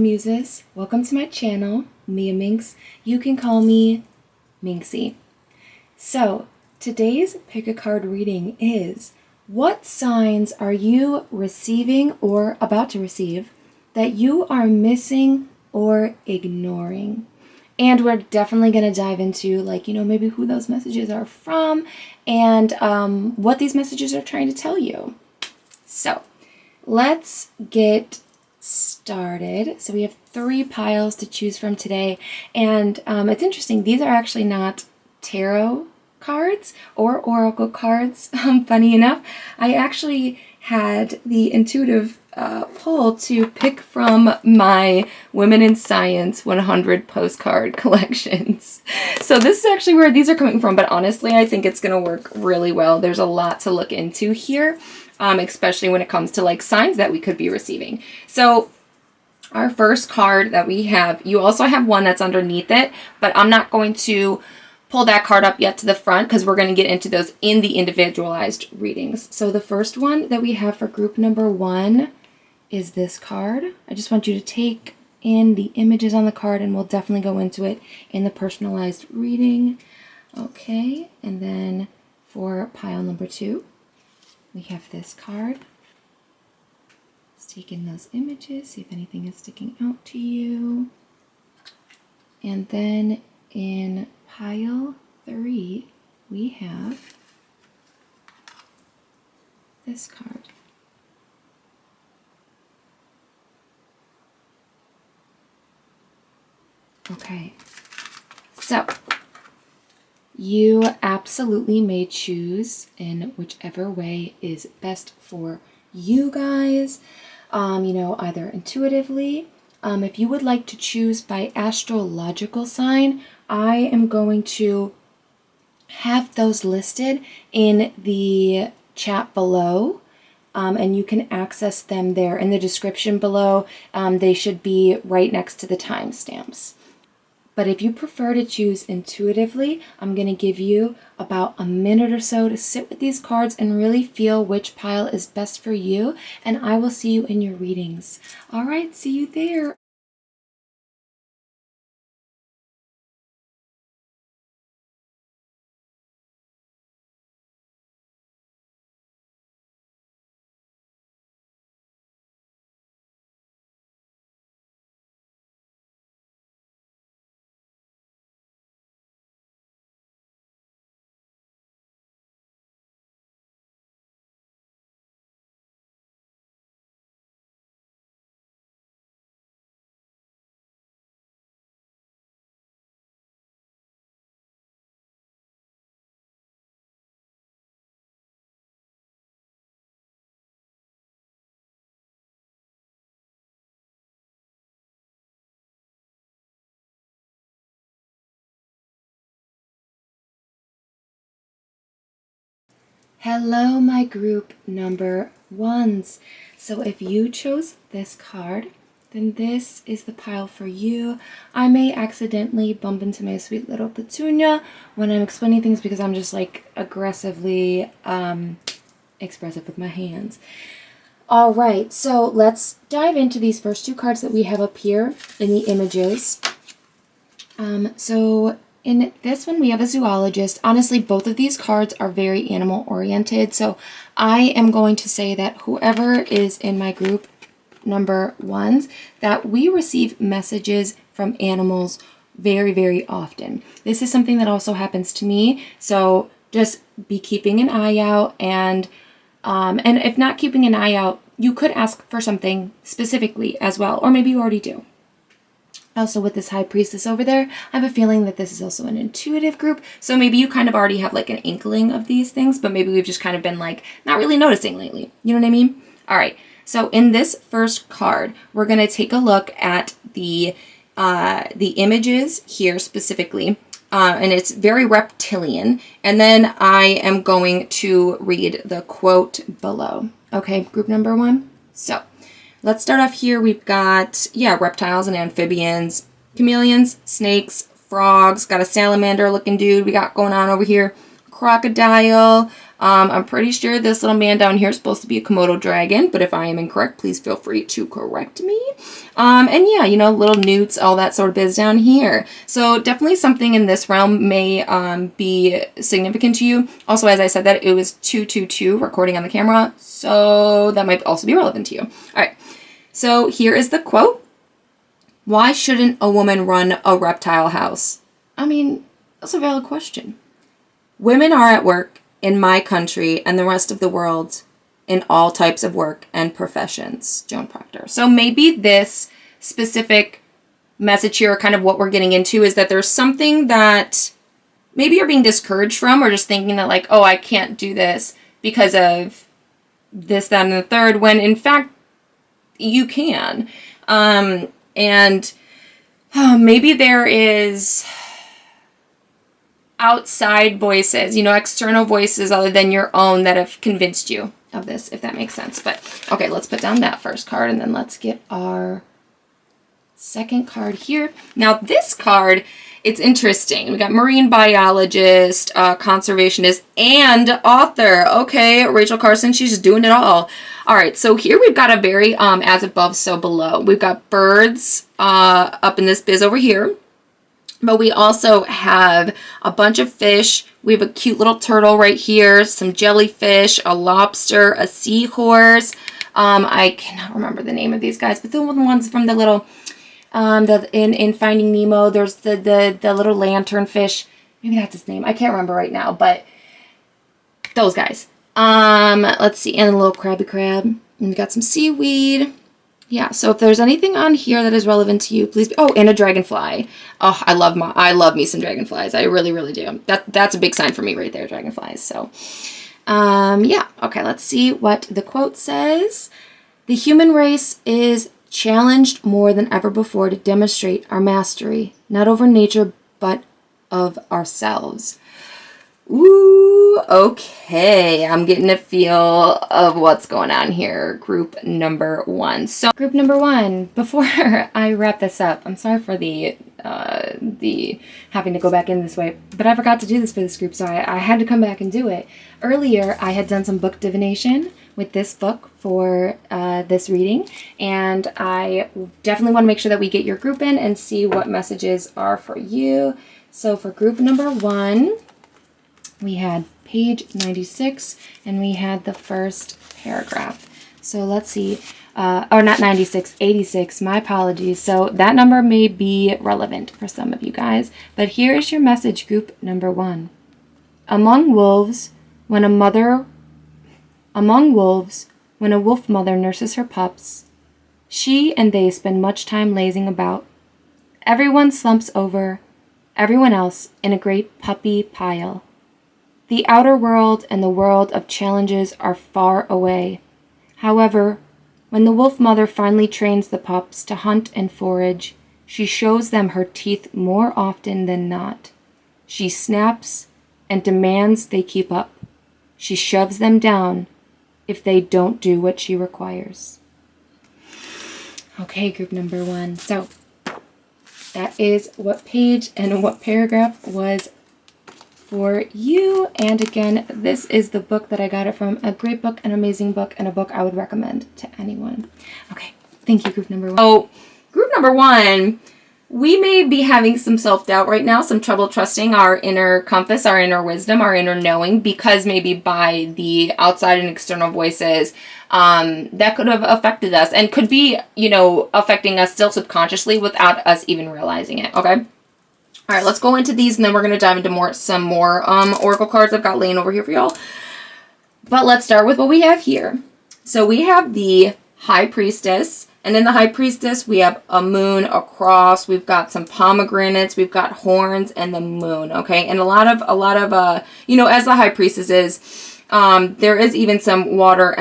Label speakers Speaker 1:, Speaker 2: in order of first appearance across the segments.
Speaker 1: Muses. Welcome to my channel, Mia Minx. You can call me Minxie. So, today's pick a card reading is, what signs are you receiving or about to receive that you are missing or ignoring? And we're definitely going to dive into, maybe who those messages are from and what these messages are trying to tell you. So, let's get started. So we have 3 piles to choose from today, and it's interesting, these are actually not tarot cards or oracle cards. Funny enough, I actually had the intuitive pull to pick from my Women in Science 100 postcard collections. So this is actually where these are coming from, but honestly I think it's going to work really well. There's a lot to look into here. Especially when it comes to signs that we could be receiving. So our first card that we have, you also have one that's underneath it, but I'm not going to pull that card up yet to the front because we're going to get into those in the individualized readings. So the first one that we have for group number 1 is this card. I just want you to take in the images on the card, and we'll definitely go into it in the personalized reading. Okay, and then for pile number 2, we have this card. Let's take in those images, see if anything is sticking out to you. And then in pile 3, we have this card. Okay, so you absolutely may choose in whichever way is best for you guys, either intuitively. If you would like to choose by astrological sign, I am going to have those listed in the chat below, and you can access them there in the description below. They should be right next to the timestamps. But if you prefer to choose intuitively, I'm going to give you about a minute or so to sit with these cards and really feel which pile is best for you, and I will see you in your readings. All right, see you there. Hello, my group number 1s. So if you chose this card, then this is the pile for you. I may accidentally bump into my sweet little Petunia when I'm explaining things because I'm just aggressively expressive with my hands. All right, so let's dive into these first 2 cards that we have up here in the images. So in this one, we have a zoologist. Honestly, both of these cards are very animal-oriented, so I am going to say that whoever is in my group number 1s, that we receive messages from animals very, very often. This is something that also happens to me, so just be keeping an eye out, and if not keeping an eye out, you could ask for something specifically as well, or maybe you already do. Also, with this High Priestess over there, I have a feeling that this is also an intuitive group. So maybe you kind of already have an inkling of these things, but maybe we've just kind of been not really noticing lately. You know what I mean? All right. So in this first card, we're going to take a look at the images here specifically. And it's very reptilian. And then I am going to read the quote below. Okay, group number 1. So let's start off here. We've got, reptiles and amphibians, chameleons, snakes, frogs, got a salamander looking dude we got going on over here, crocodile, I'm pretty sure this little man down here is supposed to be a Komodo dragon, but if I am incorrect, please feel free to correct me. And yeah, you know, little newts, all that sort of biz down here. So definitely something in this realm may be significant to you. Also, as I said that, it was 222 recording on the camera, so that might also be relevant to you. All right, so here is the quote. Why shouldn't a woman run a reptile house? I mean, that's a valid question. Women are at work in my country and the rest of the world in all types of work and professions. Joan Proctor. So maybe this specific message here, kind of what we're getting into, is that there's something that maybe you're being discouraged from, or just thinking that like, oh, I can't do this because of this, that, and the third, when in fact you can. And maybe there is outside voices, you know, external voices other than your own that have convinced you of this, if that makes sense. But okay, let's put down that first card and then let's get our second card here. Now this card, it's interesting. We got marine biologist, conservationist, and author. Okay, Rachel Carson, she's just doing it all. All right, so here we've got a very as above, so below. We've got birds up in this biz over here. But we also have a bunch of fish. We have a cute little turtle right here, some jellyfish, a lobster, a seahorse. I cannot remember the name of these guys, but the ones from the little, in Finding Nemo, there's the little lantern fish. Maybe that's his name. I can't remember right now, but those guys. Let's see, and a little crabby crab. And we got some seaweed. Yeah, so if there's anything on here that is relevant to you, please. Oh, and a dragonfly. Oh, I love me some dragonflies. I really, really do. That's a big sign for me right there, dragonflies. So, yeah. Okay, let's see what the quote says. The human race is challenged more than ever before to demonstrate our mastery, not over nature, but of ourselves. Ooh, okay. I'm getting a feel of what's going on here. Group number 1. So group number 1, before I wrap this up, I'm sorry for the having to go back in this way, but I forgot to do this for this group, so I had to come back and do it. Earlier, I had done some book divination with this book for this reading, and I definitely want to make sure that we get your group in and see what messages are for you. So for group number 1, we had page 96, and we had the first paragraph. So let's see, or not 96, 86, my apologies. So that number may be relevant for some of you guys, but here is your message, group number 1. Among wolves, when a wolf mother nurses her pups, she and they spend much time lazing about. Everyone slumps over everyone else in a great puppy pile. The outer world and the world of challenges are far away. However, when the wolf mother finally trains the pups to hunt and forage, she shows them her teeth more often than not. She snaps and demands they keep up. She shoves them down if they don't do what she requires. Okay, group number 1. So that is what page and what paragraph was for you. And again, this is the book that I got it from. A great book, an amazing book, and a book I would recommend to anyone. Okay, thank you, group number 1. Oh, group number 1, we may be having some self-doubt right now, some trouble trusting our inner compass, our inner wisdom, our inner knowing, because maybe by the outside and external voices that could have affected us and could be, you know, affecting us still subconsciously without us even realizing it, okay? All right, let's go into these, and then we're going to dive into some more oracle cards I've got laying over here for y'all. But let's start with what we have here. So we have the High Priestess, and in the High Priestess, we have a moon, a cross, we've got some pomegranates, we've got horns, and the moon, okay? And a lot of you know, as the High Priestess is, there is even some water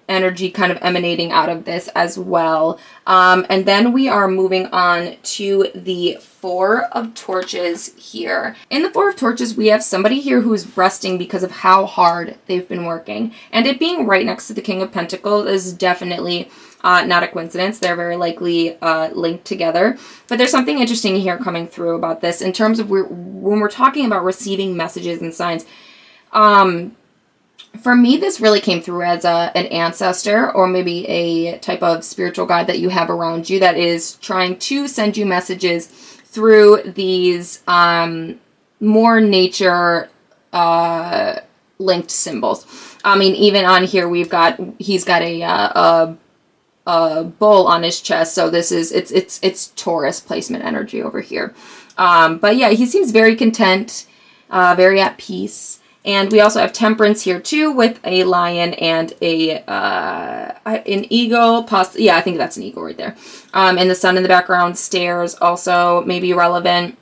Speaker 1: energy kind of emanating out of this as well. And then we are moving on to the Four of Torches here. In the Four of Torches, we have somebody here who's resting because of how hard they've been working. And it being right next to the King of Pentacles is definitely not a coincidence. They're very likely linked together. But there's something interesting here coming through about this in terms of when we're talking about receiving messages and signs. For me, this really came through as an ancestor or maybe a type of spiritual guide that you have around you that is trying to send you messages through these more nature linked symbols. I mean, even on here, he's got a bull on his chest. So this is, it's Taurus placement energy over here. But yeah, he seems very content, very at peace. And we also have Temperance here too, with a lion and an eagle. Yeah, I think that's an eagle right there. And the sun in the background, stairs also maybe relevant.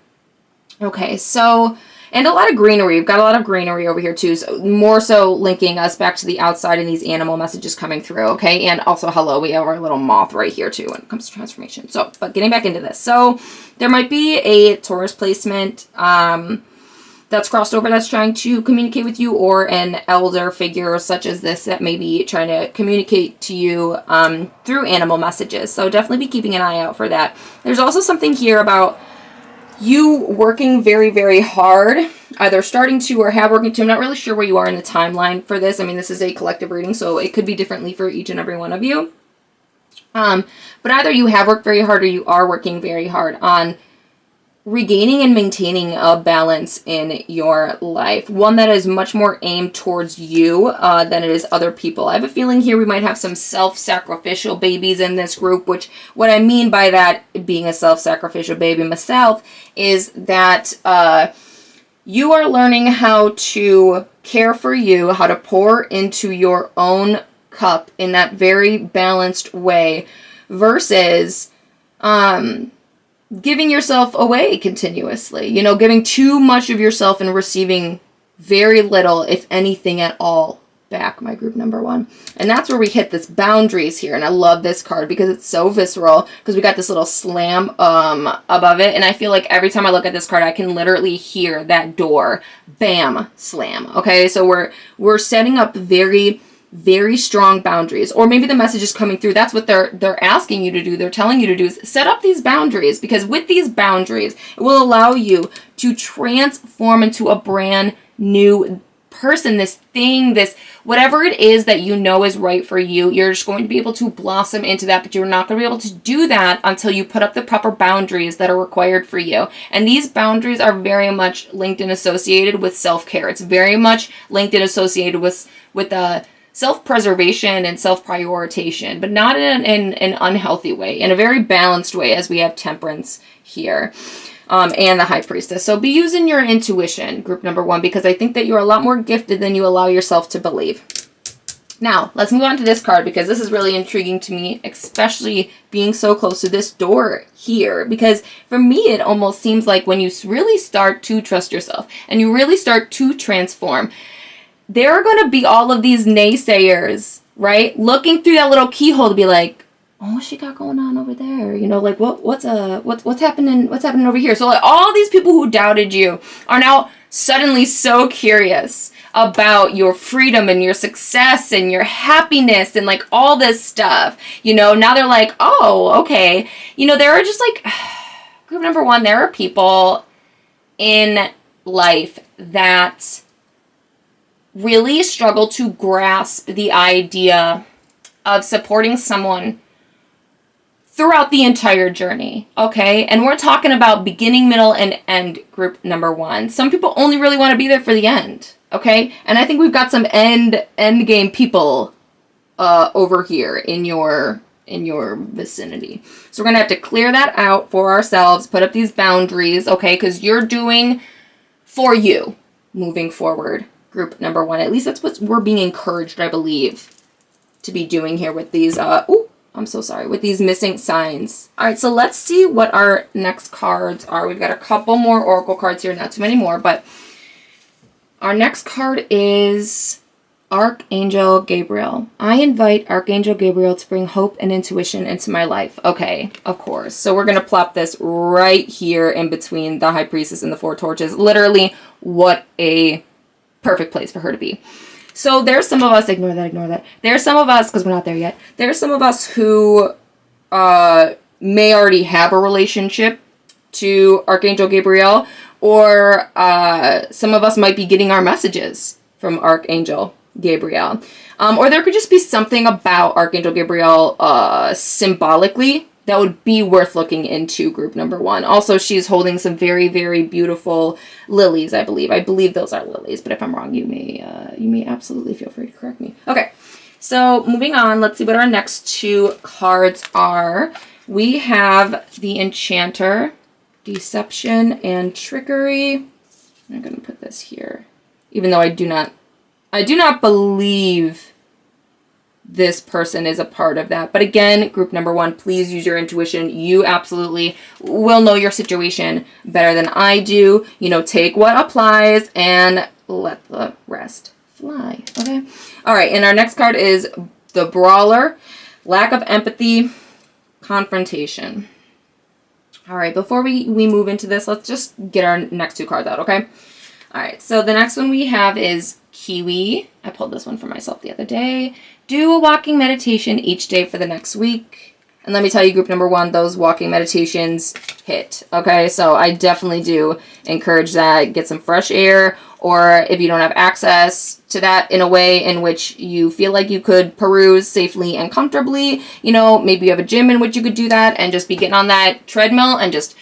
Speaker 1: Okay, so, and a lot of greenery. We've got a lot of greenery over here too. So more so linking us back to the outside and these animal messages coming through. Okay, and also hello, we have our little moth right here too when it comes to transformation. So, but getting back into this. So there might be a Taurus placement. That's crossed over, that's trying to communicate with you, or an elder figure such as this that may be trying to communicate to you through animal messages. So definitely be keeping an eye out for that. There's also something here about you working very, very hard, either starting to or have working to. I'm not really sure where you are in the timeline for this. I mean, this is a collective reading, so it could be differently for each and every one of you. But either you have worked very hard or you are working very hard on regaining and maintaining a balance in your life, one that is much more aimed towards you than it is other people. I have a feeling here we might have some self-sacrificial babies in this group, which what I mean by that, being a self-sacrificial baby myself, is that you are learning how to care for you, how to pour into your own cup in that very balanced way versus giving yourself away continuously, you know, giving too much of yourself and receiving very little, if anything at all, back, my group number one. And that's where we hit this boundaries here. And I love this card because it's so visceral, because we got this little slam above it. And I feel like every time I look at this card, I can literally hear that door, bam, slam. Okay, so we're setting up very, very strong boundaries, or maybe the message is coming through. That's what they're asking you to do. They're telling you to do is set up these boundaries, because with these boundaries, it will allow you to transform into a brand new person, this thing, this whatever it is that you know is right for you. You're just going to be able to blossom into that, but you're not going to be able to do that until you put up the proper boundaries that are required for you. And these boundaries are very much linked and associated with self-care. It's very much linked and associated with self-preservation and self-prioritization, but not in an unhealthy way, in a very balanced way, as we have Temperance here, and the High Priestess. So be using your intuition, group number one, because I think that you're a lot more gifted than you allow yourself to believe. Now, let's move on to this card, because this is really intriguing to me, especially being so close to this door here, because for me, it almost seems like when you really start to trust yourself and you really start to transform, there are going to be all of these naysayers, right? Looking through that little keyhole to be like, oh, what's she got going on over there? You know, like what's happening over here? So like all these people who doubted you are now suddenly so curious about your freedom and your success and your happiness and like all this stuff. You know, now they're like, oh, okay. You know, there are just like group number one, there are people in life that really struggle to grasp the idea of supporting someone throughout the entire journey, okay? And we're talking about beginning, middle, and end, group number one. Some people only really want to be there for the end, okay? And I think we've got some end game people over here in your vicinity. So we're going to have to clear that out for ourselves, put up these boundaries, okay? Because you're doing for you moving forward. Group number one. At least that's what we're being encouraged, I believe, to be doing here with these, with these missing signs. All right, so let's see what our next cards are. We've got a couple more oracle cards here, not too many more, but our next card is Archangel Gabriel. I invite Archangel Gabriel to bring hope and intuition into my life. Okay, of course. So we're going to plop this right here in between the High Priestess and the Four Torches. Literally, what a perfect place for her to be. So there's some of us, ignore that. There's some of us, because we're not there yet, there's some of us who may already have a relationship to Archangel Gabriel, or some of us might be getting our messages from Archangel
Speaker 2: Gabriel. Or there could just be something about Archangel Gabriel symbolically that would be worth looking into, group number 1. Also, she's holding some very, very beautiful lilies, I believe. I believe those are lilies, but if I'm wrong, you may absolutely feel free to correct me. Okay, so moving on, let's see what our next 2 cards are. We have the Enchanter, Deception, and Trickery. I'm going to put this here, even though I do not believe this person is a part of that. But again, group number 1, please use your intuition. You absolutely will know your situation better than I do. You know, take what applies and let the rest fly. Okay. All right. And our next card is the Brawler, Lack of Empathy, Confrontation. All right. Before we move into this, let's just get our next 2 cards out. Okay. All right. So the next one we have is Kiwi. I pulled this one for myself the other day. Do a walking meditation each day for the next week. And let me tell you, group number 1, those walking meditations hit. Okay, so I definitely do encourage that. Get some fresh air, or if you don't have access to that in a way in which you feel like you could peruse safely and comfortably, you know, maybe you have a gym in which you could do that and just be getting on that treadmill and just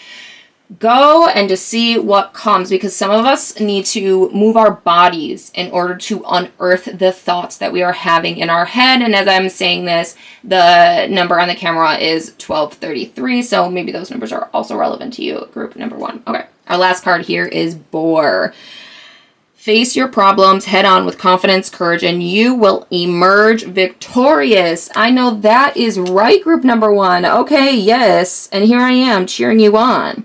Speaker 2: go and just see what comes, because some of us need to move our bodies in order to unearth the thoughts that we are having in our head. And as I'm saying this, the number on the camera is 1233, so maybe those numbers are also relevant to you, group number 1. Okay, our last card here is Boar. Face your problems head on with confidence, courage, and you will emerge victorious. I know that is right, group number 1. Okay, yes, and here I am cheering you on.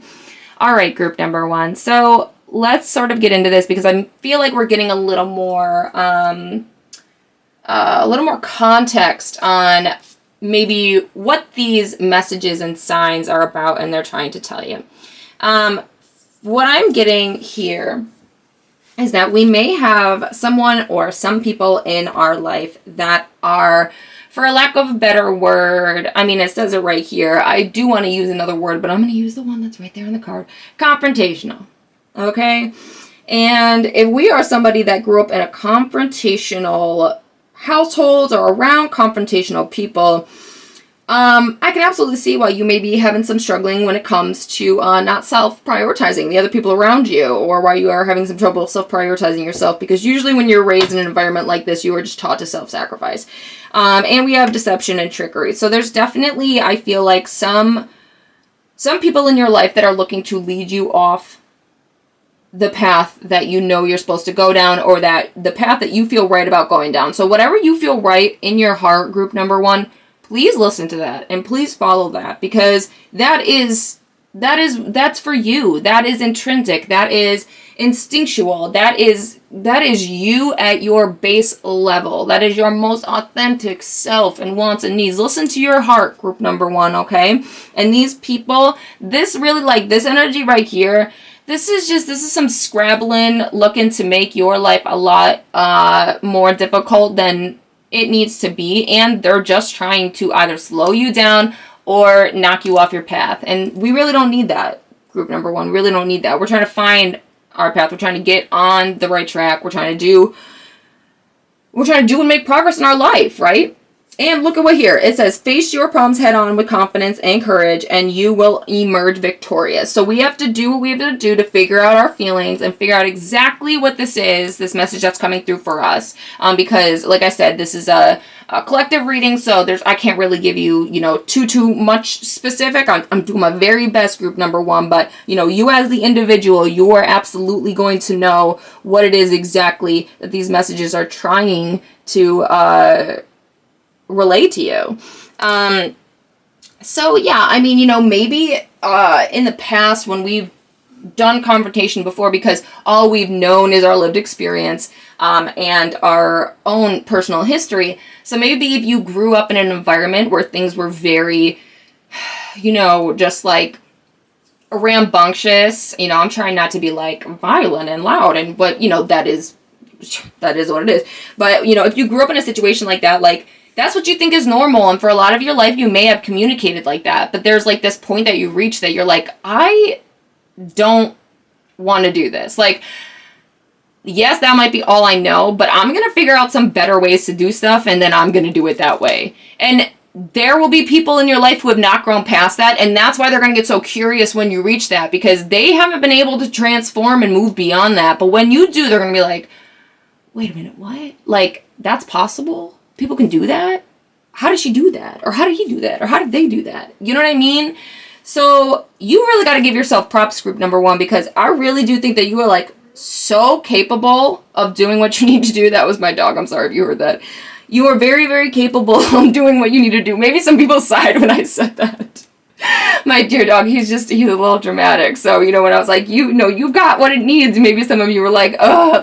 Speaker 2: All right, group number 1. So let's sort of get into this, because I feel like we're getting a little more context on maybe what these messages and signs are about and they're trying to tell you. What I'm getting here is that we may have someone or some people in our life that are, for a lack of a better word, I mean, it says it right here. I do want to use another word, but I'm going to use the one that's right there on the card. Confrontational. Okay? And if we are somebody that grew up in a confrontational household or around confrontational people, I can absolutely see why you may be having some struggling when it comes to not self-prioritizing the other people around you, or why you are having some trouble self-prioritizing yourself, because usually when you're raised in an environment like this, you are just taught to self-sacrifice. And we have deception and trickery. So there's definitely, I feel like, some people in your life that are looking to lead you off the path that you know you're supposed to go down, or that the path that you feel right about going down. So whatever you feel right in your heart, group number 1, please listen to that and please follow that, because that's for you. That is intrinsic. That is instinctual. That is you at your base level. That is your most authentic self and wants and needs. Listen to your heart, group number 1, okay? And these people, this really, like, this energy right here, this is some scrabbling, looking to make your life a lot more difficult than it needs to be, and they're just trying to either slow you down or knock you off your path. And we really don't need that, group number 1. Really don't need that. We're trying to find our path. We're trying to get on the right track. We're trying to do and make progress in our life, right? And look at what here. It says, face your problems head on with confidence and courage, and you will emerge victorious. So we have to do what we have to do to figure out our feelings and figure out exactly what this is, this message that's coming through for us. Because, like I said, this is a collective reading, so I can't really give you, too much specific. I'm doing my very best, group number 1, but, you as the individual, you are absolutely going to know what it is exactly that these messages are trying to relate to you. So yeah, I mean, maybe in the past when we've done confrontation before, because all we've known is our lived experience and our own personal history. So maybe if you grew up in an environment where things were very, just like rambunctious, I'm trying not to be like violent and loud, but that is what it is. But if you grew up in a situation like that, like, that's what you think is normal, and for a lot of your life you may have communicated like that, but there's like this point that you reach that you're like, I don't want to do this. Like, yes, that might be all I know, but I'm going to figure out some better ways to do stuff, and then I'm going to do it that way. And there will be people in your life who have not grown past that, and that's why they're going to get so curious when you reach that, because they haven't been able to transform and move beyond that. But when you do, they're going to be like, wait a minute, what? Like, that's possible? People can do that? How did she do that? Or how did he do that? Or how did they do that? You know what I mean? So you really got to give yourself props, group number 1, because I really do think that you are like so capable of doing what you need to do. That was my dog. I'm sorry if you heard that. You are very, very capable of doing what you need to do. Maybe some people sighed when I said that. My dear dog, he's a little dramatic. So, when I was like, you've got what it needs. Maybe some of you were like,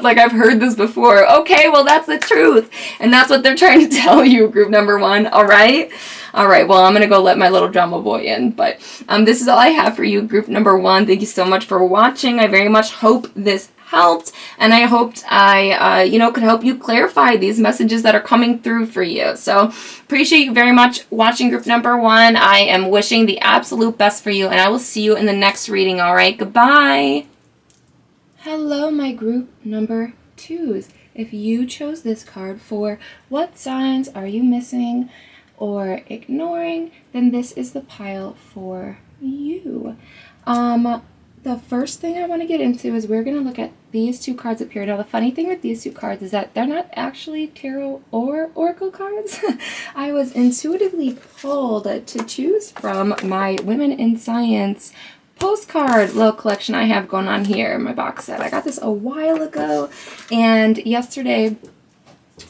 Speaker 2: like I've heard this before. Okay, well, that's the truth. And that's what they're trying to tell you, group number 1. All right. All right, well, I'm going to go let my little drama boy in, but this is all I have for you, group number 1. Thank you so much for watching. I very much hope this helped, and I hoped I, could help you clarify these messages that are coming through for you. So, appreciate you very much watching group number 1. I am wishing the absolute best for you, and I will see you in the next reading, all right? Goodbye!
Speaker 1: Hello, my group number 2s. If you chose this card for what signs are you missing or ignoring, then this is the pile for you. The first thing I want to get into is we're going to look at these 2 cards up here. Now, the funny thing with these 2 cards is that they're not actually tarot or oracle cards. I was intuitively pulled to choose from my Women in Science postcard little collection I have going on here in my box set. I got this a while ago, and yesterday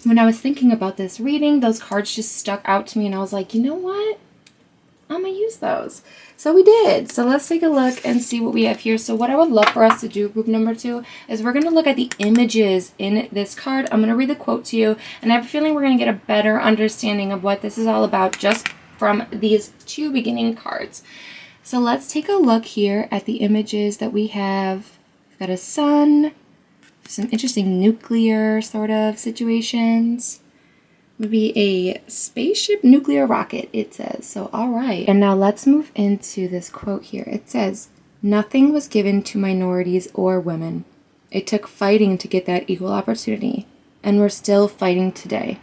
Speaker 1: when I was thinking about this reading, those cards just stuck out to me, and I was like, you know what? I'm going to use those. So we did. So let's take a look and see what we have here. So what I would love for us to do, group number 2, is we're going to look at the images in this card. I'm going to read the quote to you, and I have a feeling we're going to get a better understanding of what this is all about just from these 2 beginning cards. So let's take a look here at the images that we have. We've got a sun, some interesting nuclear sort of situations. Maybe a spaceship nuclear rocket, it says. So, all right. And now let's move into this quote here. It says, "Nothing was given to minorities or women. It took fighting to get that equal opportunity. And we're still fighting today."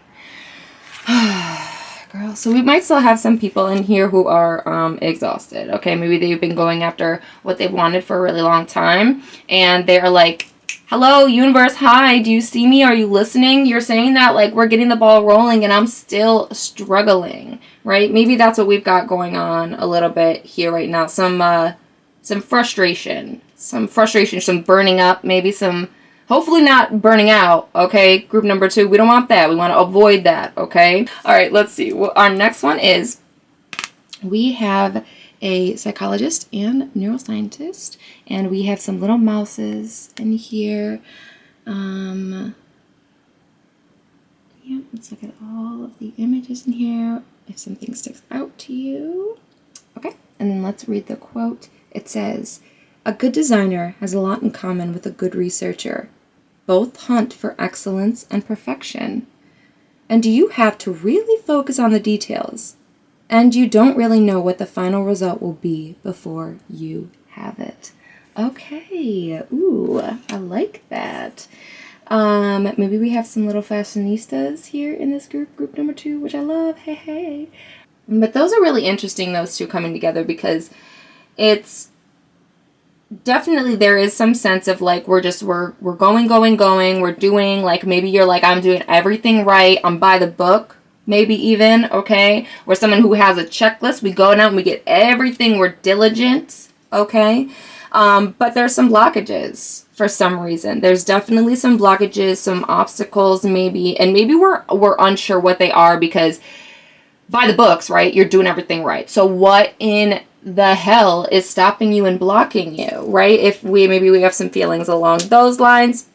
Speaker 1: Girl, so we might still have some people in here who are exhausted. Okay, maybe they've been going after what they wanted for a really long time. And they are like, hello, universe, hi, do you see me? Are you listening? You're saying that like we're getting the ball rolling and I'm still struggling, right? Maybe that's what we've got going on a little bit here right now. Some frustration, some burning up, maybe some, hopefully not burning out, okay? Group number 2, we don't want that. We want to avoid that, okay? All right, let's see. Well, our next one is we have a psychologist and neuroscientist, and we have some little mouses in here. Yeah, let's look at all of the images in here, if something sticks out to you. Okay, and then let's read the quote. It says, "A good designer has a lot in common with a good researcher. Both hunt for excellence and perfection. And you have to really focus on the details. And you don't really know what the final result will be before you have it." Okay, ooh, I like that. Maybe we have some little fashionistas here in this group number 2, which I love, hey. But those are really interesting, those 2 coming together, because it's definitely, there is some sense of like, we're going, we're doing, like, maybe you're like, I'm doing everything right, I'm by the book. Maybe even, okay? We're someone who has a checklist. We go out and we get everything. We're diligent, okay? But there's some blockages for some reason. There's definitely some blockages, some obstacles maybe. And maybe we're unsure what they are because by the books, right? You're doing everything right. So what in the hell is stopping you and blocking you, right? If maybe we have some feelings along those lines.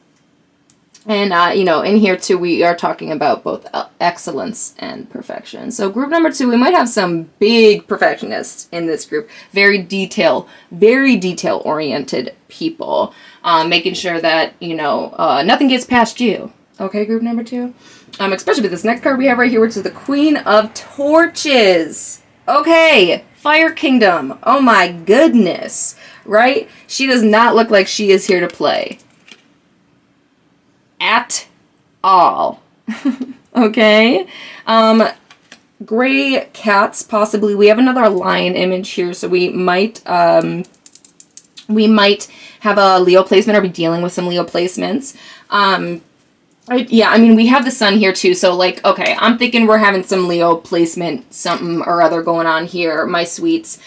Speaker 1: And, in here, too, we are talking about both excellence and perfection. So group number 2, we might have some big perfectionists in this group. Very detail-oriented people. Making sure that, nothing gets past you. Okay, group number 2? Especially with this next card we have right here, which is the Queen of Torches. Okay, Fire Kingdom. Oh, my goodness. Right? She does not look like she is here to play.
Speaker 2: at all. Okay? Gray cats, possibly. We have another lion image here, so we might have a Leo placement or be dealing with some Leo placements. Yeah, I mean, we have the sun here too, so like, okay, I'm thinking we're having some Leo placement, something or other going on here, my sweets.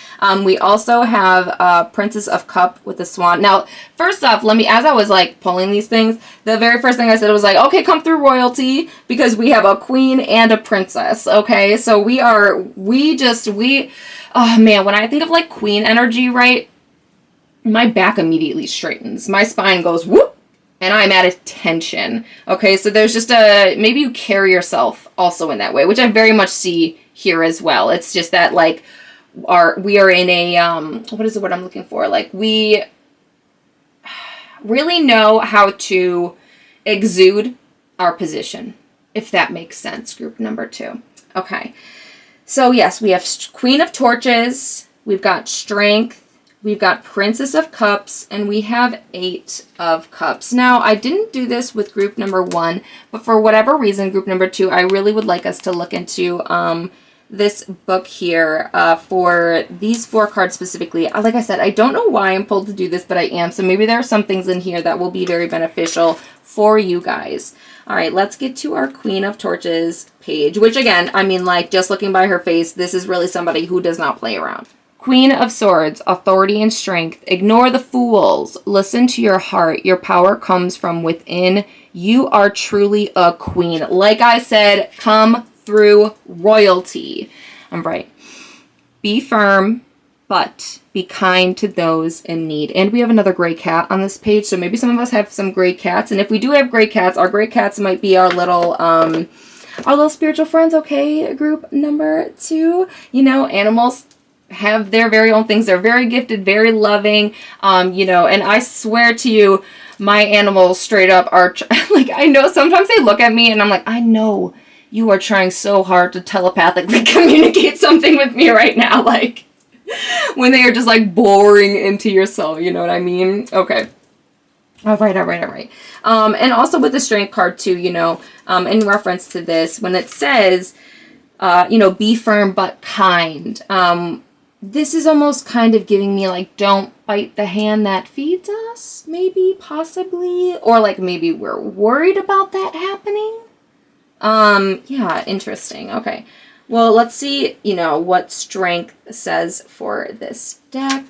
Speaker 2: We also have Princess of Cup with the swan. Now, first off, as I was like pulling these things, the very first thing I said was like, okay, come through royalty, because we have a queen and a princess, okay? So oh man, when I think of like queen energy, right, my back immediately straightens. My spine goes whoop. And I'm at attention. Okay, so there's just maybe you carry yourself also in that way, which I very much see here as well. It's just that like we are in a what is the word I'm looking for? Like we really know how to exude our position, if that makes sense. Group number 2. Okay. So yes, we have Queen of Torches, we've got Strength, we've got Princess of Cups, and we have 8 of Cups. Now, I didn't do this with group number 1, but for whatever reason, group number 2, I really would like us to look into this book here for these 4 cards specifically. Like I said, I don't know why I'm pulled to do this, but I am. So maybe there are some things in here that will be very beneficial for you guys. All right, let's get to our Queen of Torches page, which again, I mean, like just looking by her face, this is really somebody who does not play around. Queen of Swords, authority and strength. Ignore the fools. Listen to your heart. Your power comes from within. You are truly a queen. Like I said, come through royalty. I'm right. Be firm, but be kind to those in need. And we have another gray cat on this page, so maybe some of us have some gray cats. And if we do have gray cats, our gray cats might be our little spiritual friends, okay? Group number 2. You know, animals have their very own things. They're very gifted, very loving, and I swear to you, my animals straight up are like, I know sometimes they look at me and I'm like, I know you are trying so hard to telepathically communicate something with me right now, like when they are just like boring into your soul, you know what I mean? Okay. All right. And also with the strength card too, in reference to this, when it says, be firm but kind, this is almost kind of giving me like, don't bite the hand that feeds us, maybe, possibly, or like maybe we're worried about that happening. Yeah, interesting. Okay. Well, let's see, what strength says for this deck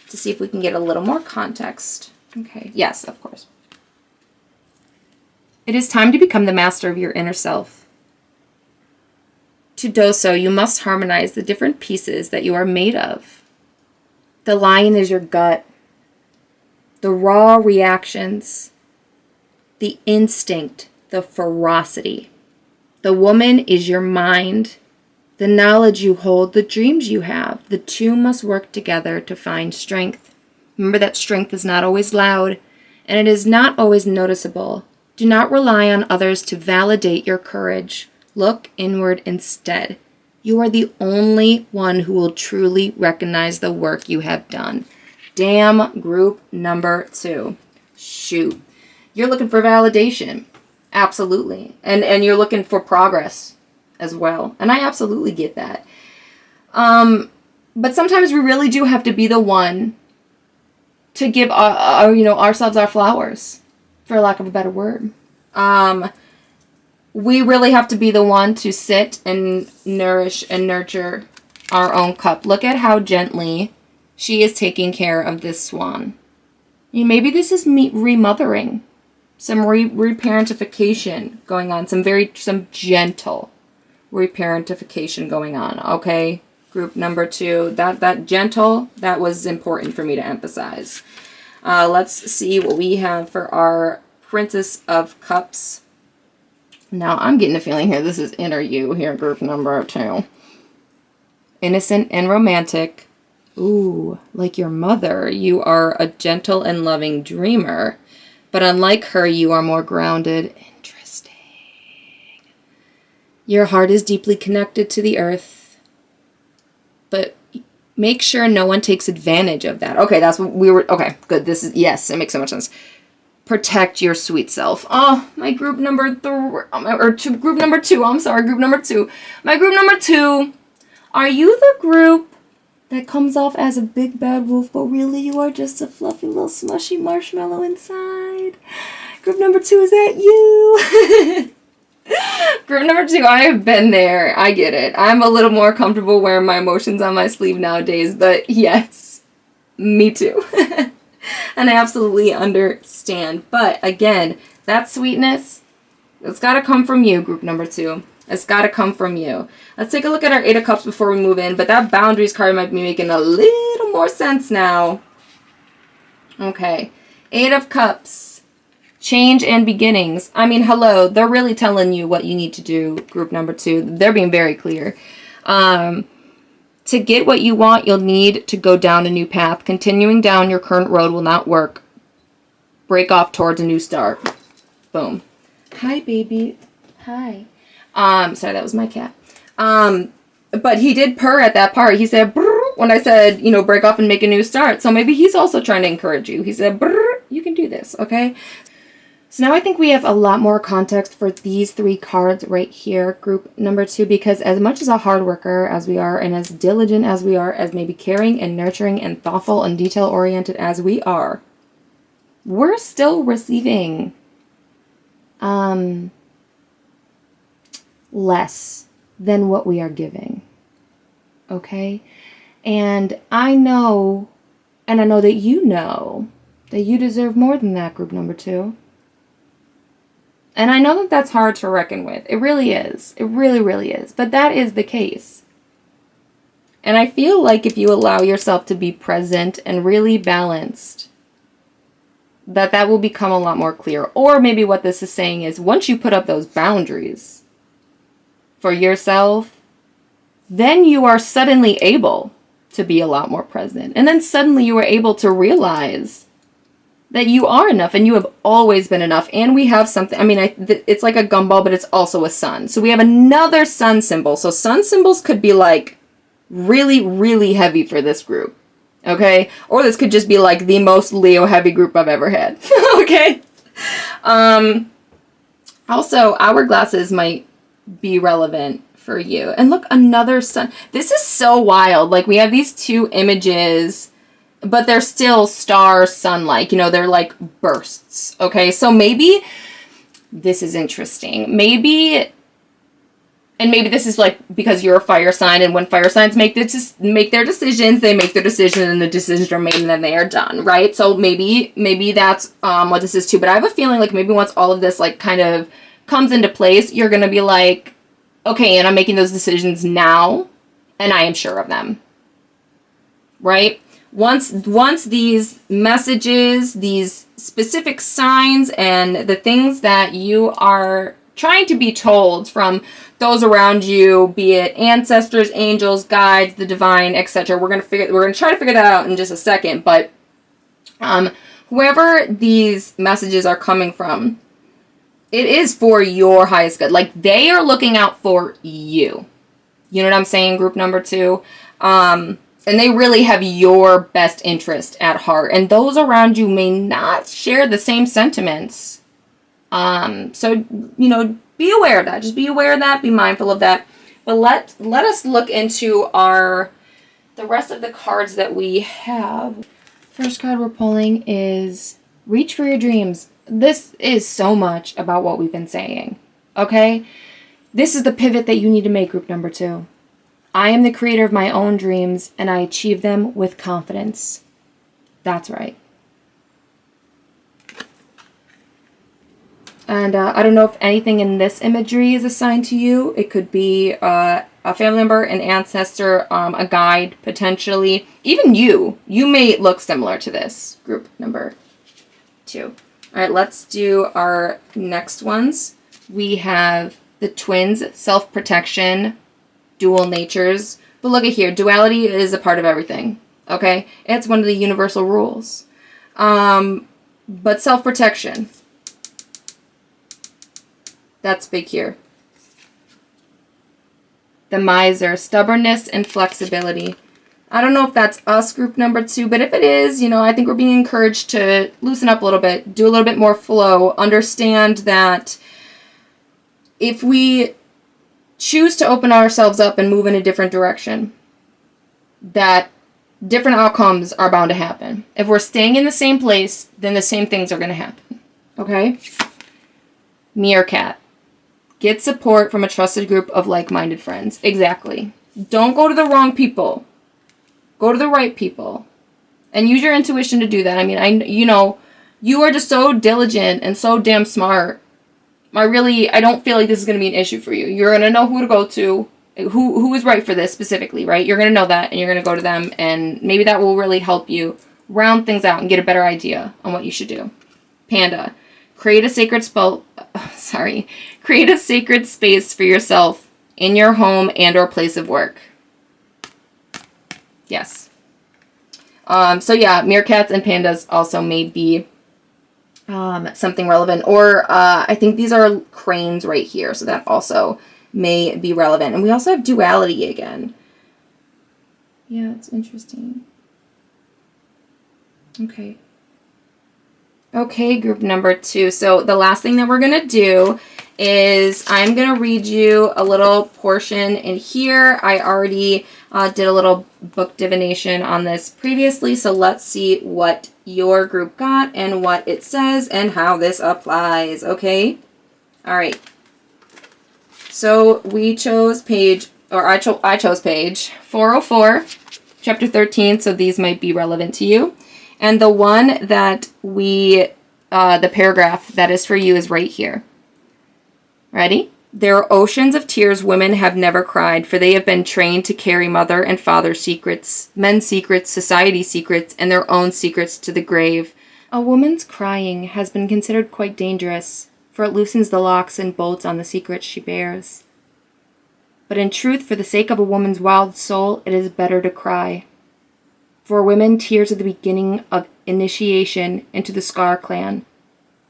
Speaker 2: to see if we can get a little more context. Okay. Yes, of course. It is time to become the master of your inner self. To do so, you must harmonize the different pieces that you are made of. The lion is your gut, the raw reactions, the instinct, the ferocity. The woman is your mind, the knowledge you hold, the dreams you have. The two must work together to find strength. Remember that strength is not always loud, and it is not always noticeable. Do not rely on others to validate your courage. Look inward instead. You are the only one who will truly recognize the work you have done. Damn, group number 2. Shoot. You're looking for validation. Absolutely. And you're looking for progress as well. And I absolutely get that. But sometimes we really do have to be the one to give ourselves our flowers, for lack of a better word. We really have to be the one to sit and nourish and nurture our own cup. Look at how gently she is taking care of this swan. Maybe this is remothering, some reparentification going on, some gentle reparentification going on. Okay, group number 2, that gentle, that was important for me to emphasize. Let's see what we have for our Princess of Cups. Now, I'm getting a feeling here, this is inner you here, group number 2. Innocent and romantic. Ooh, like your mother, you are a gentle and loving dreamer. But unlike her, you are more grounded. Interesting. Your heart is deeply connected to the earth. But make sure no one takes advantage of that. Okay, that's what we were... Okay, good. Yes, it makes so much sense. protect your sweet self. Oh, my group number group number two. I'm sorry, group number two. My group number two. Are you the group that comes off as a big bad wolf, but really you are just a fluffy little smushy marshmallow inside? Group number two, is that you? Group number two, I have been there. I get it. I'm a little more comfortable wearing my emotions on my sleeve nowadays, but yes, me too. And I absolutely understand. But again, that sweetness, it's got to come from you, group number two. It's got to come from you. Let's take a look at our Eight of Cups before we move in. But that boundaries card might be making a little more sense now. Okay. Eight of Cups. Change and beginnings. I mean, hello. They're really telling you what you need to do, group number two. They're being very clear. To get what you want, you'll need to go down a new path. Continuing down your current road will not work. Break off towards a new start. Boom. Hi, baby. Hi. Sorry, that was my cat. But he did purr at that part. He said, brr, when I said, you know, break off and make a new start. So maybe he's also trying to encourage you. He said, brr, you can do this, okay? So now I think we have a lot more context for these three cards right here, group number two, because as much as a hard worker as we are, and as diligent as we are, as maybe caring and nurturing and thoughtful and detail-oriented as we are, we're still receiving less than what we are giving. Okay? And I know that you deserve more than that, group number two. And I know that that's hard to reckon with. It really is. It really, really is. But that is the case. And I feel like if you allow yourself to be present and really balanced, that will become a lot more clear. Or maybe what this is saying is once you put up those boundaries for yourself, then you are suddenly able to be a lot more present. And then suddenly you are able to realize that you are enough and you have always been enough. And we have something, I mean, it's like a gumball, but it's also a sun. So we have another sun symbol. So sun symbols could be like really, really heavy for this group. Okay? Or this could just be like the most Leo heavy group I've ever had. Okay? Also, hourglasses might be relevant for you. And look, another sun. This is so wild. Like we have these two images, but they're still star sun-like. You know, they're like bursts. Okay, so maybe this is interesting. Maybe this is like because you're a fire sign, and when fire signs make their decisions, they make their decision, and the decisions are made, and then they are done, right? So maybe that's what this is too. But I have a feeling like maybe once all of this like kind of comes into place, you're gonna be like, okay, and I'm making those decisions now, and I am sure of them, right? Once these messages, these specific signs, and the things that you are trying to be told from those around you, be it ancestors, angels, guides, the divine, etc. We're gonna try to figure that out in just a second. But whoever these messages are coming from, it is for your highest good. Like they are looking out for you. You know what I'm saying, group number two? And they really have your best interest at heart. And those around you may not share the same sentiments. So, you know, be aware of that. Just be aware of that. Be mindful of that. But let us look into the rest of the cards that we have. First card we're pulling is Reach for Your Dreams. This is so much about what we've been saying. Okay? This is the pivot that you need to make, group number two. I am the creator of my own dreams, and I achieve them with confidence. That's right. And I don't know if anything in this imagery is assigned to you. It could be a family member, an ancestor, a guide, potentially. Even you. You may look similar to this, group number two. All right, let's do our next ones. We have the twins, self-protection, dual natures. But look at here. Duality is a part of everything. Okay? It's one of the universal rules. But self-protection. That's big here. The miser. Stubbornness and flexibility. I don't know if that's us, group number 2, but if it is, I think we're being encouraged to loosen up a little bit, do a little bit more flow, understand that if we choose to open ourselves up and move in a different direction, that different outcomes are bound to happen. If we're staying in the same place, then the same things are going to happen. Okay? Meerkat. Get support from a trusted group of like-minded friends. Exactly. Don't go to the wrong people. Go to the right people. And use your intuition to do that. I mean, you are just so diligent and so damn smart. I don't feel like this is going to be an issue for you. You're going to know who to go to, who is right for this specifically, right? You're going to know that, and you're going to go to them, and maybe that will really help you round things out and get a better idea on what you should do. Panda. Create a sacred space for yourself in your home and or place of work. Yes. So yeah, meerkats and pandas also may be something relevant. Or I think these are cranes right here, so that also may be relevant. And we also have duality again. Yeah, it's interesting. Okay, group number 2. So the last thing that we're going to do is I'm going to read you a little portion in here. I already did a little book divination on this previously, so let's see what your group got and what it says and how this applies, okay? All right. So we chose I chose page 404, chapter 13, so these might be relevant to you. And the one that the paragraph that is for you is right here. Ready? There are oceans of tears women have never cried, for they have been trained to carry mother and father secrets, men's secrets, society secrets, and their own secrets to the grave. A woman's crying has been considered quite dangerous, for it loosens the locks and bolts on the secrets she bears. But in truth, for the sake of a woman's wild soul, it is better to cry. For women, tears are the beginning of initiation into the Scar clan,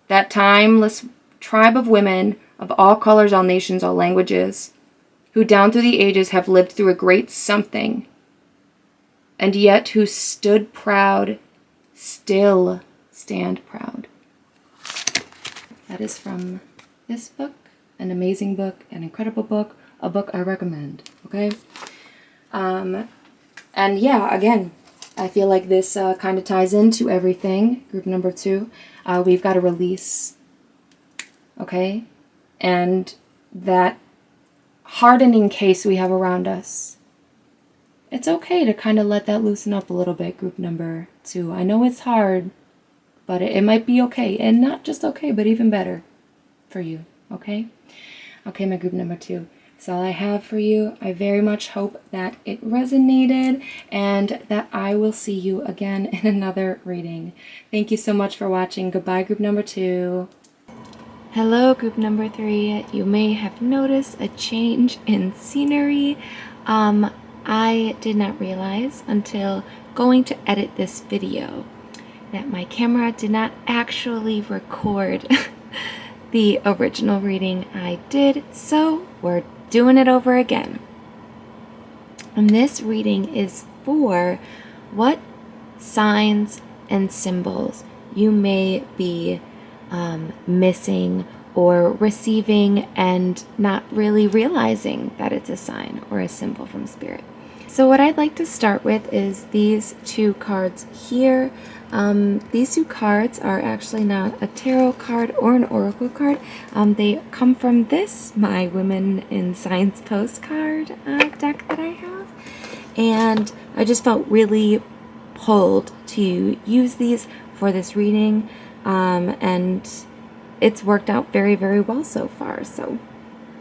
Speaker 2: that timeless tribe of women of all colors, all nations, all languages, who down through the ages have lived through a great something, and yet who stood proud, still stand proud. That is from this book, an amazing book, an incredible book, a book I recommend, okay? And yeah, again, I feel like this kind of ties into everything. Group number 2, we've got a release, okay? And that hardening case we have around us, it's okay to kind of let that loosen up a little bit, group number 2. I know it's hard, but it might be okay. And not just okay, but even better for you, okay? Okay, my group number 2. That's all I have for you. I very much hope that it resonated and that I will see you again in another reading. Thank you so much for watching. Goodbye, group number 2. Hello, group number 3. You may have noticed a change in scenery. I did not realize until going to edit this video that my camera did not actually record the original reading I did, so we're doing it over again. And this reading is for what signs and symbols you may be missing or receiving and not really realizing that it's a sign or a symbol from spirit. So what I'd like to start with is these 2 cards here. These 2 cards are actually not a tarot card or an oracle card. They come from this, my Women in Science postcard deck that I have. And I just felt really pulled to use these for this reading. And it's worked out very, very well so far. So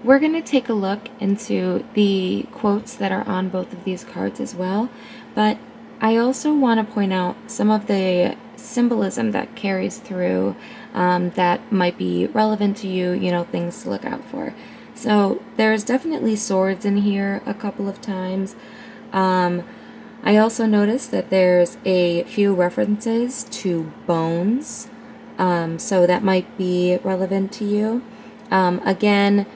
Speaker 2: we're going to take a look into the quotes that are on both of these cards as well. But I also want to point out some of the symbolism that carries through that might be relevant to you, things to look out for. So there's definitely swords in here a couple of times. I also noticed that there's a few references to bones, so that might be relevant to you. Again,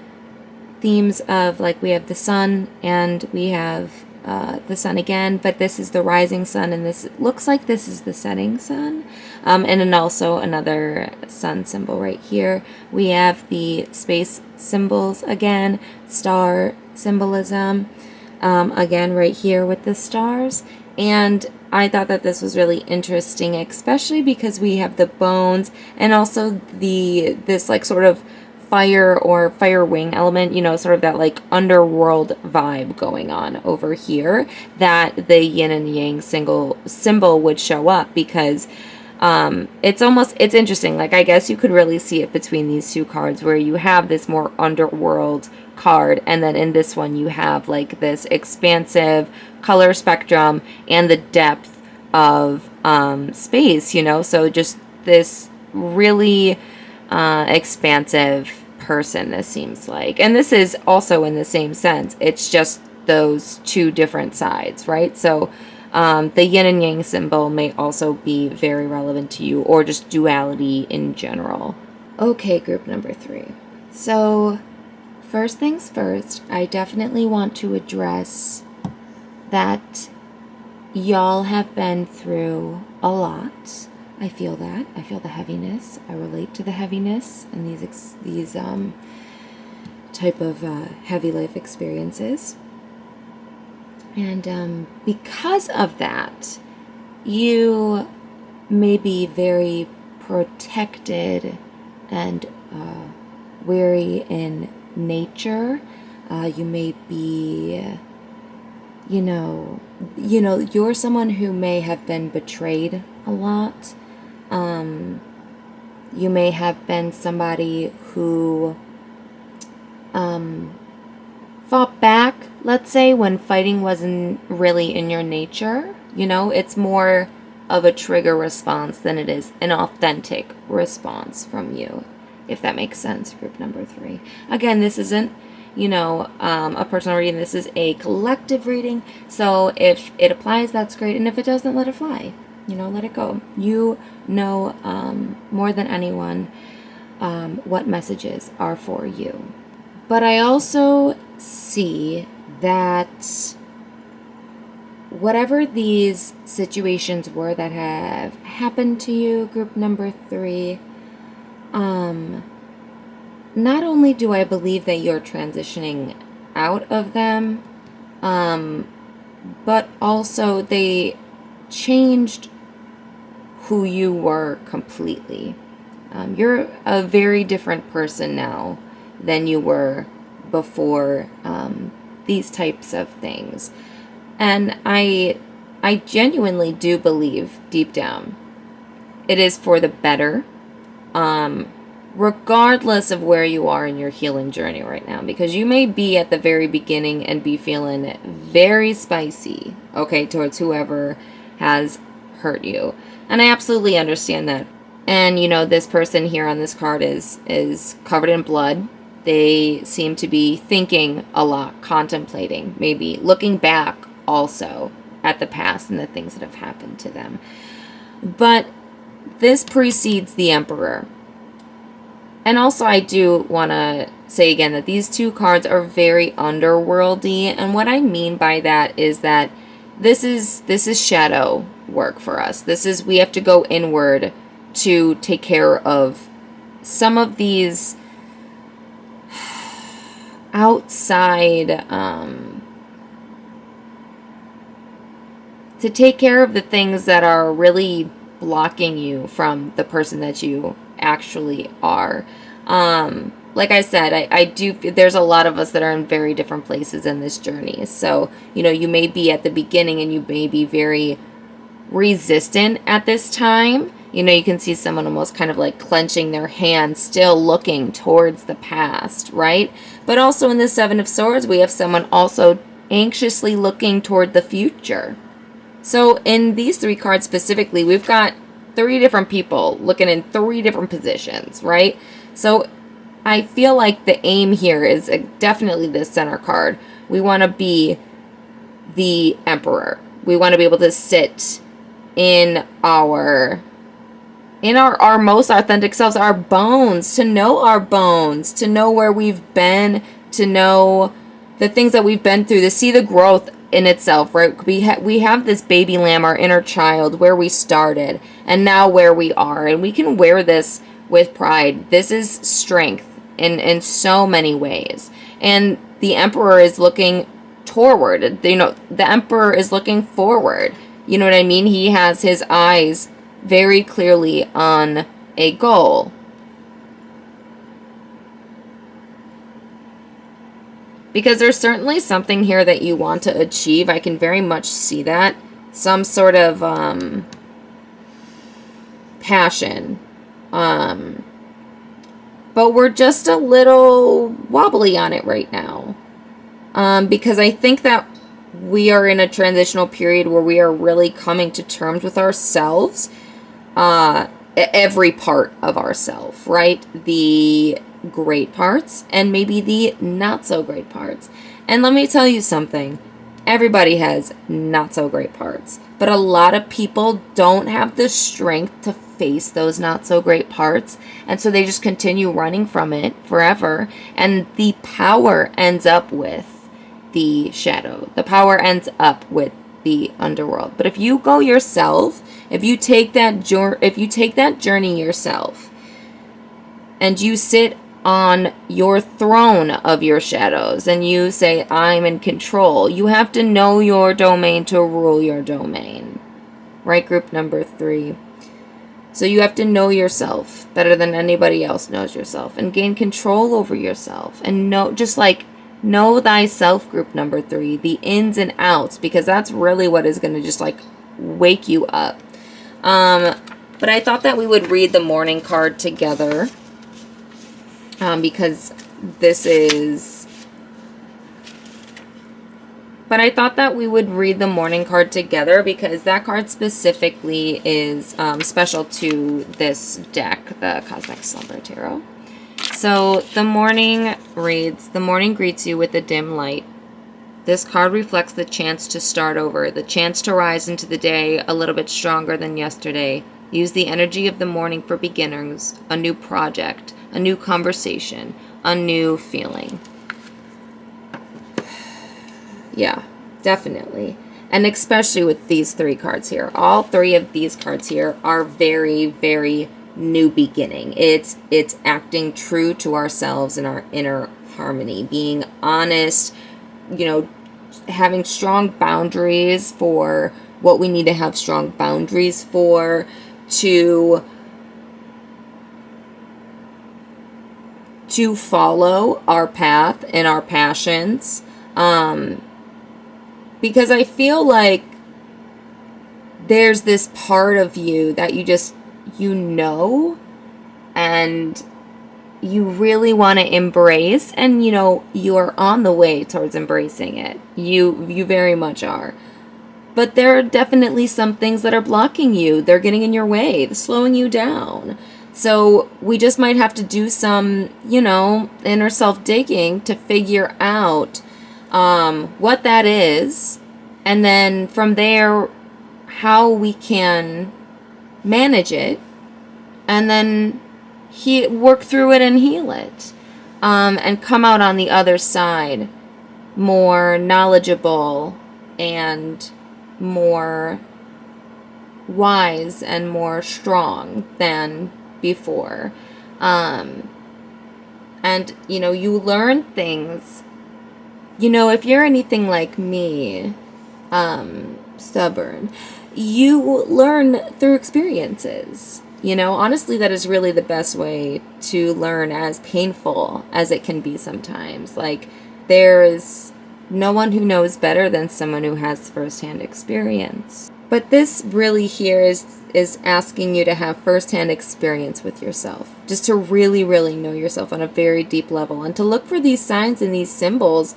Speaker 2: themes of, like, we have the sun and we have
Speaker 1: the sun again, but this is the rising sun, and this looks like this is the setting sun. And then also another sun symbol right here. We have the space symbols again, star symbolism, again right here with the stars. And I thought that this was really interesting, especially because we have the bones and also this like sort of fire or fire wing element, you know, sort of that like underworld vibe going on over here, that the yin and yang symbol would show up, because it's interesting. Like, I guess you could really see it between these two cards, where you have this more underworld card, and then in this one you have like this expansive color spectrum and the depth of space, you know, so just this really expansive person, this seems like. And this is also in the same sense, it's just those two different sides, right? So the yin and yang symbol may also be very relevant to you, or just duality in general. Okay, group number 3. So first things first, I definitely want to address that y'all have been through a lot. I feel that. I feel the heaviness. I relate to the heaviness and these type of heavy life experiences. And because of that, you may be very protected and wary in nature. You may be, you know, you're someone who may have been betrayed a lot. You may have been somebody who fought back, let's say, when fighting wasn't really in your nature. You know, it's more of a trigger response than it is an authentic response from you, if that makes sense, group number 3. Again, this isn't, you know, a personal reading. This is a collective reading. So if it applies, that's great. And if it doesn't, let it fly. You know, let it go. You know more than anyone what messages are for you. But I also see that whatever these situations were that have happened to you, group number 3, not only do I believe that you're transitioning out of them, but also they changed who you were completely. You're a very different person now than you were before these types of things. And I genuinely do believe deep down it is for the better, regardless of where you are in your healing journey right now, because you may be at the very beginning and be feeling very spicy, okay, towards whoever has hurt you. And I absolutely understand that. And, you know, this person here on this card is covered in blood. They seem to be thinking a lot, contemplating, maybe looking back also at the past and the things that have happened to them. But this precedes the Emperor. And also, I do want to say again that these two cards are very underworldy. And what I mean by that is that this is shadow work for us. We have to go inward to take care of some of these outside, to take care of the things that are really blocking you from the person that you actually are. Like I said, I do, there's a lot of us that are in very different places in this journey. So, you know, you may be at the beginning and you may be very resistant at this time. You know, you can see someone almost kind of like clenching their hands, still looking towards the past, right? But also in the Seven of Swords, we have someone also anxiously looking toward the future. So in these 3 cards specifically, we've got 3 different people looking in 3 different positions, right? So I feel like the aim here is definitely this center card. We want to be the Emperor. We want to be able to sit in our most authentic selves, our bones, to know our bones, to know where we've been, to know the things that we've been through, to see the growth
Speaker 2: in itself, right? We have this baby lamb, our inner child, where we started and now where we are, and we can wear this with pride. This is strength in so many ways. And the emperor is looking toward, the emperor is looking forward. You know what I mean? He has his eyes very clearly on a goal. Because there's certainly something here that you want to achieve. I can very much see that. Some sort of passion. But we're just a little wobbly on it right now. Because I think that we are in a transitional period where we are really coming to terms with ourselves. Every part of ourselves, right? The great parts and maybe the not so great parts. And let me tell you something. Everybody has not so great parts, but a lot of people don't have the strength to face those not so great parts, and so they just continue running from it forever, and the power ends up with the shadow. The power ends up with the underworld. But if you go yourself, if you take that journey yourself, and you sit on your throne of your shadows and you say, I'm in control, you have to know your domain to rule your domain. Right, group number 3. So you have to know yourself better than anybody else knows yourself and gain control over yourself and know thyself, group number 3, the ins and outs, because that's really what is going to just like wake you up. But I thought that we would read the morning card together. Because this is... But I thought that we would read the morning card together because that card specifically is special to this deck, the Cosmic Slumber Tarot. So the morning reads, the morning greets you with a dim light. This card reflects the chance to start over, the chance to rise into the day a little bit stronger than yesterday. Use the energy of the morning for beginners, a new project, a new conversation, a new feeling. Yeah, definitely. And especially with these 3 cards here. All 3 of these cards here are very, very new beginning. It's acting true to ourselves and our inner harmony. Being honest, having strong boundaries for what we need to have strong boundaries for, to follow our path and our passions. Because I feel like there's this part of you that and you really want to embrace, and you are on the way towards embracing it. You very much are. But there are definitely some things that are blocking you. They're getting in your way, slowing you down. So we just might have to do some, inner self-digging to figure out what that is. And then from there, how we can manage it. And then work through it and heal it. And come out on the other side more knowledgeable and more wise and more strong than before. And you learn things. If you're anything like me, stubborn, you learn through experiences. Honestly, that is really the best way to learn, as painful as it can be sometimes. Like, there's no one who knows better than someone who has firsthand experience. But this really here is asking you to have firsthand experience with yourself. Just to really, really know yourself on a very deep level. And to look for these signs and these symbols.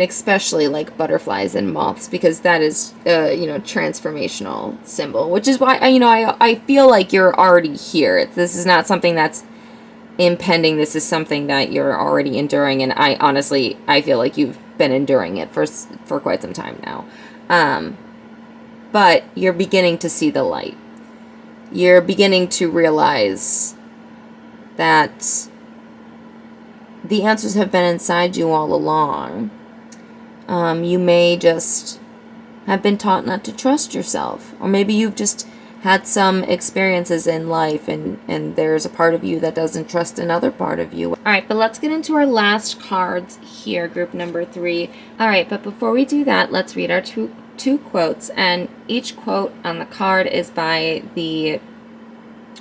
Speaker 2: Especially like butterflies and moths. Because that is, transformational symbol. Which is why, I feel like you're already here. This is not something that's impending. This is something that you're already enduring. And I feel like you've been enduring it for quite some time now. But you're beginning to see the light. You're beginning to realize that the answers have been inside you all along. You may just have been taught not to trust yourself, or maybe you've just had some experiences in life and there's a part of you that doesn't trust another part of you. All right, but let's get into our last cards here, group number 3. All right, but before we do that, let's read our two quotes, and each quote on the card is by the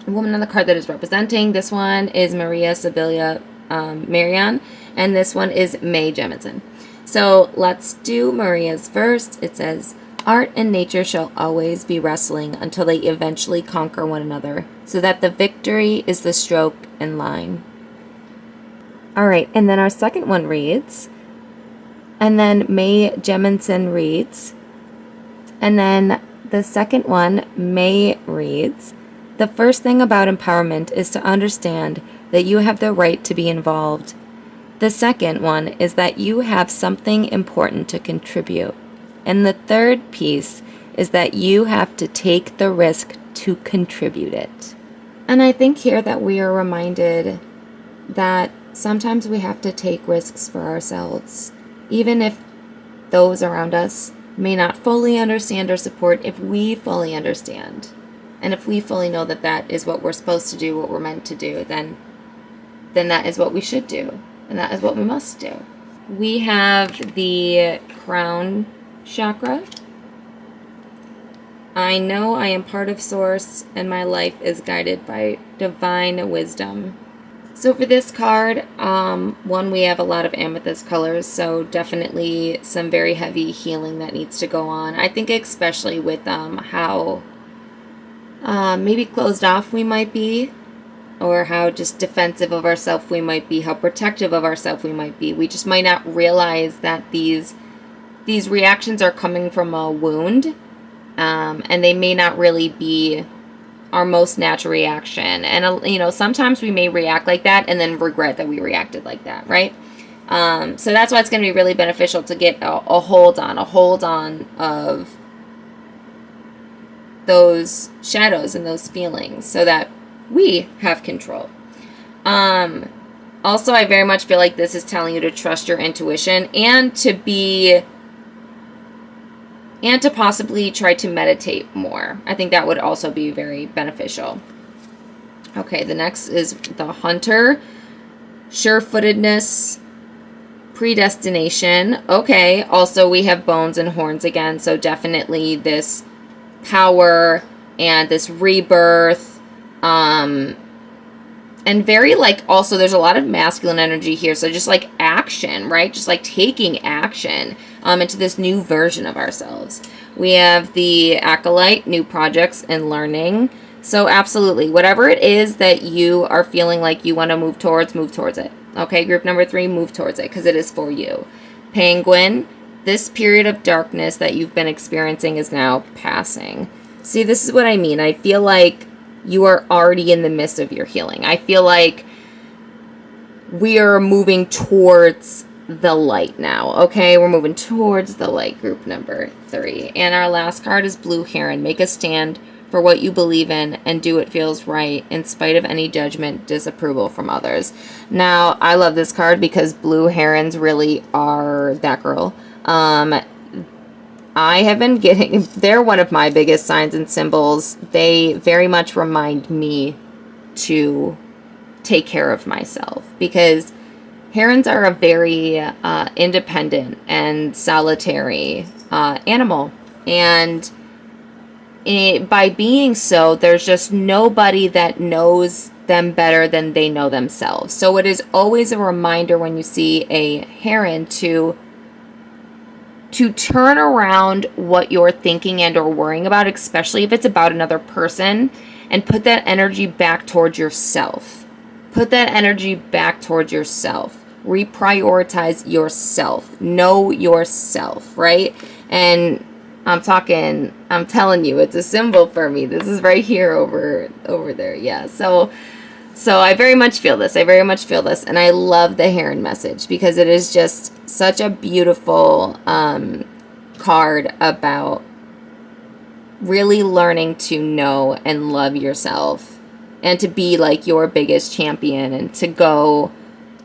Speaker 2: woman on the card that is representing. This one is Maria Sibylla Merian, and this one is Mae Jemison. So let's do Maria's first. It says, art and nature shall always be wrestling until they eventually conquer one another, so that the victory is the stroke and line. All right, and then our second one reads, and then Mae Jemison reads, and then the second one, Mae reads, the first thing about empowerment is to understand that you have the right to be involved. The second one is that you have something important to contribute. And the third piece is that you have to take the risk to contribute it. And I think here that we are reminded that sometimes we have to take risks for ourselves, even if those around us may not fully understand or support. If we fully understand, and if we fully know that that is what we're supposed to do, what we're meant to do, then that is what we should do. And that is what we must do. We have the crown chakra. I know I am part of Source, and my life is guided by divine wisdom. So for this card, one, we have a lot of amethyst colors, so definitely some very heavy healing that needs to go on. I think especially with how maybe closed off we might be, or how just defensive of ourselves we might be, how protective of ourselves we might be. We just might not realize that these reactions are coming from a wound, and they may not really be our most natural reaction. And, sometimes we may react like that and then regret that we reacted like that, right? So that's why it's going to be really beneficial to get a hold on of those shadows and those feelings so that we have control. Also, I very much feel like this is telling you to trust your intuition and to possibly try to meditate more. I think that would also be very beneficial. Okay, the next is the Hunter. Sure-footedness, predestination. Okay, also we have bones and horns again, so definitely this power and this rebirth. And very also there's a lot of masculine energy here. So just action, right? Just taking action, into this new version of ourselves. We have the Acolyte, new projects and learning. So absolutely, whatever it is that you are feeling like you want to move towards it. Okay, group number 3, move towards it because it is for you. Penguin, this period of darkness that you've been experiencing is now passing. See, this is what I mean. I feel like you are already in the midst of your healing. I feel like we are moving towards the light now, okay? We're moving towards the light, group number 3. And our last card is Blue Heron. Make a stand for what you believe in and do what feels right in spite of any judgment, disapproval from others. Now, I love this card because Blue Herons really are that girl. I have been getting, they're one of my biggest signs and symbols. They very much remind me to take care of myself because herons are a very independent and solitary animal. And by being so, there's just nobody that knows them better than they know themselves. So it is always a reminder when you see a heron to turn around what you're thinking and or worrying about, especially if it's about another person, and put that energy back towards yourself. Put that energy back towards yourself. Reprioritize yourself. Know yourself, right? And I'm telling you, it's a symbol for me. This is right here over there. Yeah. So I very much feel this. And I love the heron message because it is just such a beautiful card about really learning to know and love yourself and to be your biggest champion and to go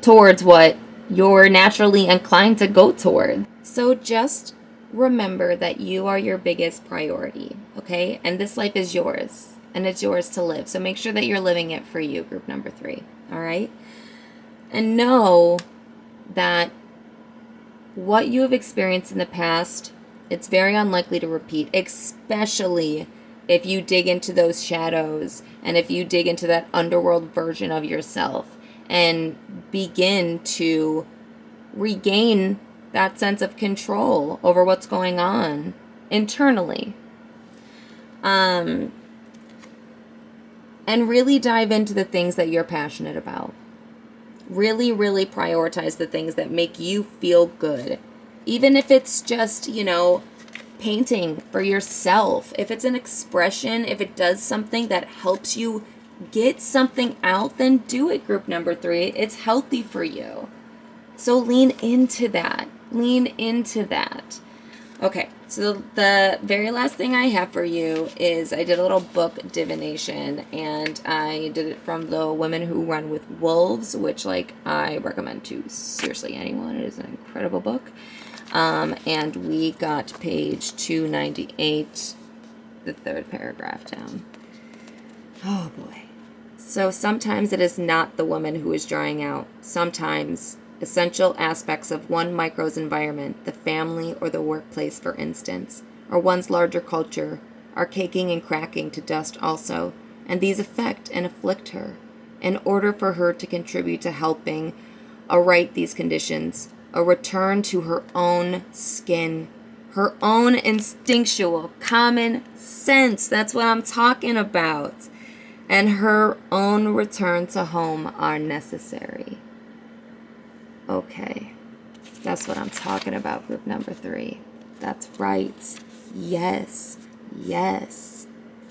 Speaker 2: towards what you're naturally inclined to go toward. So just remember that you are your biggest priority, okay? And this life is yours, and it's yours to live. So make sure that you're living it for you, group number 3, all right? And know that what you have experienced in the past, it's very unlikely to repeat, especially if you dig into those shadows and if you dig into that underworld version of yourself and begin to regain that sense of control over what's going on internally. And really dive into the things that you're passionate about. Really, really prioritize the things that make you feel good. Even if it's just, painting for yourself. If it's an expression, if it does something that helps you get something out, then do it, group number 3. It's healthy for you. So lean into that. Lean into that. Okay, so the very last thing I have for you is I did a little book divination, and I did it from The Women Who Run with Wolves, which I recommend to seriously anyone. It is an incredible book. And we got page 298, the 3rd paragraph down. Oh boy. So sometimes it is not the woman who is drying out. Sometimes essential aspects of one micro's environment, the family or the workplace, for instance, or one's larger culture, are caking and cracking to dust also, and these affect and afflict her. In order for her to contribute to helping aright these conditions, a return to her own skin, her own instinctual common sense, that's what I'm talking about, and her own return to home are necessary. Okay, that's what I'm talking about, group number 3. That's right. Yes, yes.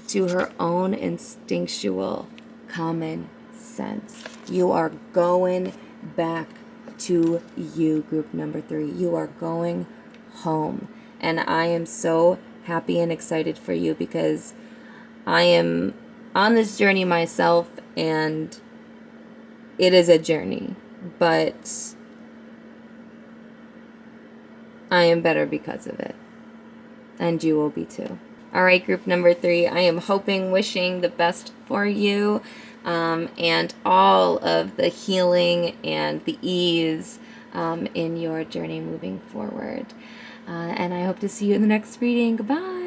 Speaker 2: To her own instinctual common sense. You are going back to you, group number 3. You are going home. And I am so happy and excited for you because I am on this journey myself, and it is a journey, but I am better because of it. And you will be too. All right, group number 3, I am hoping, wishing the best for you, and all of the healing and the ease in your journey moving forward. And I hope to see you in the next reading. Goodbye.